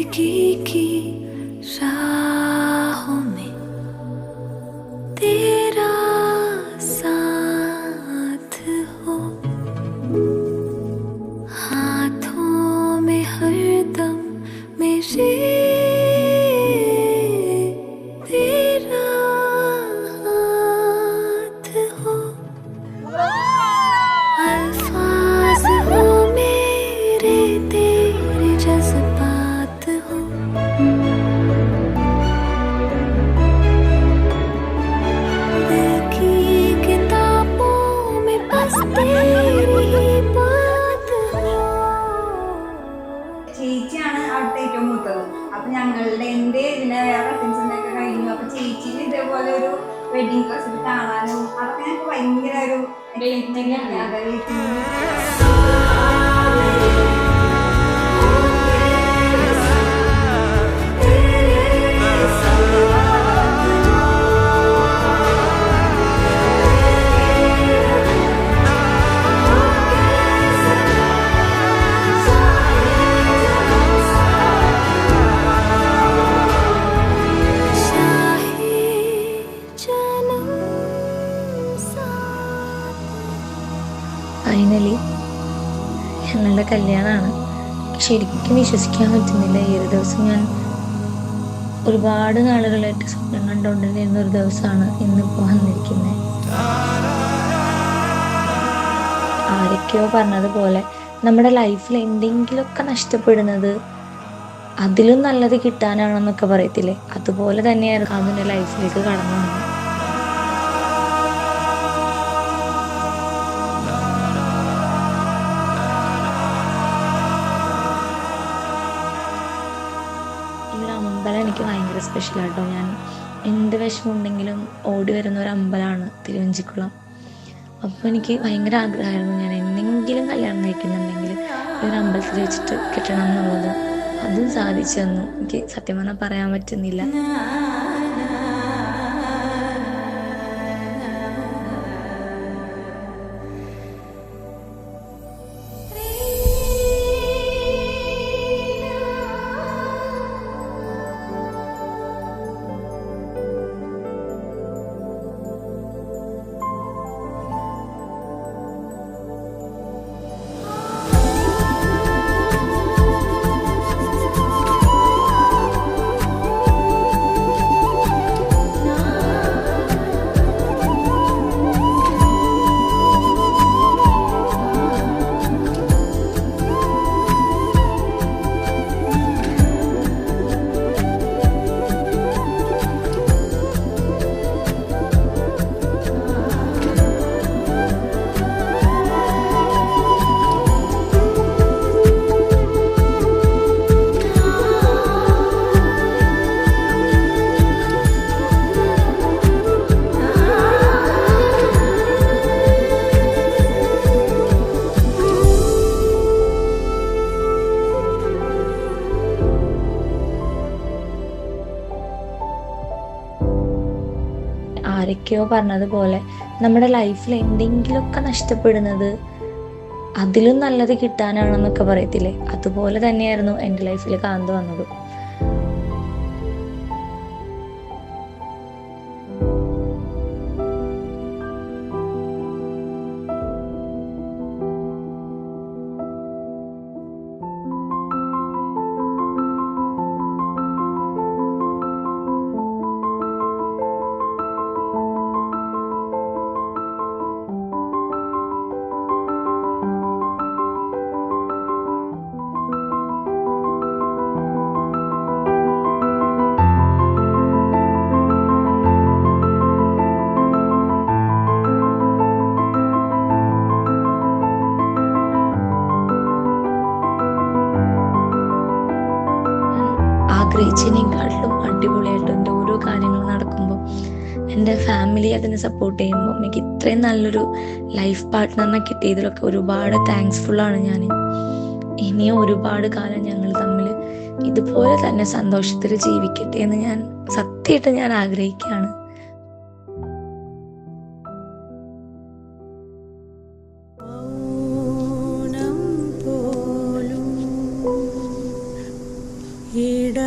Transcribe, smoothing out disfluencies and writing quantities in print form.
जिंदगी की राहों में तेरा साथ हो, हाथों में हरदम मेरे तेरा हाथ हो, अल्फाज हो मेरे तेरे जज्बात हो, दिल की किताबों में बस तेरी ही बात हो. ചേച്ചിയാണ് അവിടുത്തെ ഏറ്റവും മൂത്തത്. അപ്പൊ ഞങ്ങളുടെ എന്റെ ഇതിനെ വേറെ കസിൻസിന്റെ ഒക്കെ കഴിഞ്ഞു. അപ്പൊ ചേച്ചിന് ഇതേപോലെ ഒരു വെഡിങ് ഡ്രസ്സിൽ കാണാനും അതൊക്കെ ഞങ്ങൾക്ക് ഭയങ്കര ഒരു ഫൈനലി ഞങ്ങളുടെ കല്യാണമാണ്. ശരിക്കും വിശ്വസിക്കാൻ പറ്റുന്നില്ല. ഈ ഒരു ദിവസം ഞാൻ ഒരുപാട് നാളുകളായിട്ട് സ്വപ്നം കണ്ടുകൊണ്ടിരുന്ന ഒരു ദിവസമാണ് ഇന്നിപ്പോൾ വന്നിരിക്കുന്നത്. ആരൊക്കെയോ പറഞ്ഞതുപോലെ നമ്മുടെ ലൈഫിൽ എന്തെങ്കിലുമൊക്കെ നഷ്ടപ്പെടുന്നത് അതിലും നല്ലത് കിട്ടാനാണെന്നൊക്കെ പറയത്തില്ലേ, അതുപോലെ തന്നെയായിരുന്നു അതിൻ്റെ ലൈഫിലേക്ക് കടന്നു വന്നത്. അമ്പലം എനിക്ക് ഭയങ്കര സ്പെഷ്യലാട്ടോ. ഞാൻ എന്ത് വിഷമമുണ്ടെങ്കിലും ഓടി വരുന്ന ഒരു അമ്പലമാണ് തിരുവഞ്ചിക്കുളം. അപ്പോൾ എനിക്ക് ഭയങ്കര ആഗ്രഹമായിരുന്നു ഞാൻ എന്തെങ്കിലും കല്യാണം കഴിക്കുന്നുണ്ടെങ്കിൽ ഈ ഒരു അമ്പലത്തിൽ വെച്ചിട്ട് കിട്ടണം എന്നുള്ളത്. അതും സാധിച്ചു തന്നു. എനിക്ക് സത്യം പറഞ്ഞാൽ പറയാൻ പറ്റുന്നില്ല. ആരൊക്കെയോ പറഞ്ഞതുപോലെ നമ്മുടെ ലൈഫിൽ എന്തെങ്കിലുമൊക്കെ നഷ്ടപ്പെടുന്നത് അതിലും നല്ലത് കിട്ടാനാണെന്നൊക്കെ പറയത്തില്ലേ, അതുപോലെ തന്നെയായിരുന്നു എൻ്റെ ലൈഫിൽ കാന്ത് വന്നത്. ആഗ്രഹിച്ചതിനേക്കാട്ടിലും അടിപൊളിയായിട്ട് എൻ്റെ ഓരോ കാര്യങ്ങൾ നടക്കുമ്പോൾ എൻ്റെ ഫാമിലി അതിനെ സപ്പോർട്ട് ചെയ്യുമ്പോൾ എനിക്ക് ഇത്രയും നല്ലൊരു ലൈഫ് പാർട്ട്ണറിനെ കിട്ടിയതിലൊക്കെ ഒരുപാട് താങ്ക്സ്ഫുള്ളാണ് ഞാൻ. ഇനിയും ഒരുപാട് കാലം ഞങ്ങൾ തമ്മിൽ ഇതുപോലെ തന്നെ സന്തോഷത്തിൽ ജീവിക്കട്ടെ എന്ന് ഞാൻ സത്യമായിട്ട് ഞാൻ ആഗ്രഹിക്കുകയാണ്. ഇട